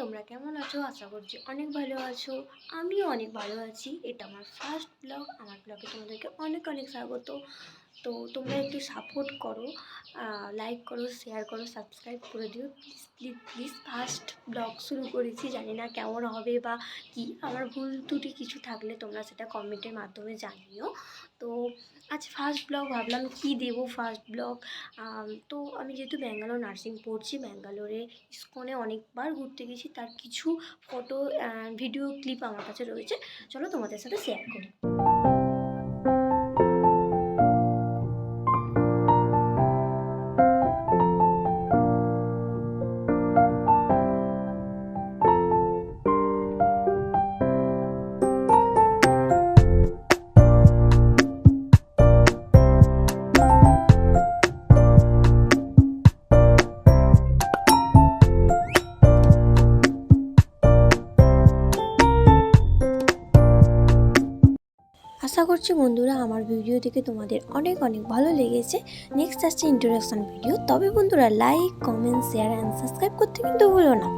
তোমরা কেমন আছো? আশা করছি অনেক ভালো আছো। আমিও অনেক ভালো আছি। এটা আমার ফার্স্ট ব্লগ। আমার ব্লগে তোমাদেরকে অনেক অনেক স্বাগত। তো তোমরা একটু সাপোর্ট করো, লাইক করো, শেয়ার করো, সাবস্ক্রাইব করে দিও please please please. First blog শুরু করেছি, জানি না কেমন হবে বা কি, আমার ভুল ত্রুটি কিছু থাকলে তোমরা সেটা কমেন্টের মাধ্যমে জানিও। তো আজ ফার্স্ট ব্লগ ভাবলাম কি দেবো ফার্স্ট ব্লগ। তো আমি যেহেতু ব্যাঙ্গালোর নার্সিং পড়ছি, ব্যাঙ্গালোরে ইসকনে অনেকবার ঘুরতে গেছি, তার কিছু ফটো ভিডিও ক্লিপ আমার কাছে রয়েছে। চলো তোমাদের সাথে শেয়ার করি। আশা করছি বন্ধুরা আমার ভিডিও থেকে তোমাদের অনেক অনেক ভালো লেগেছে। নেক্সট আসছে ইন্ট্রোডাকশন ভিডিও। তবে বন্ধুরা like, comment, share and subscribe করতে কিন্তু ভুলো না।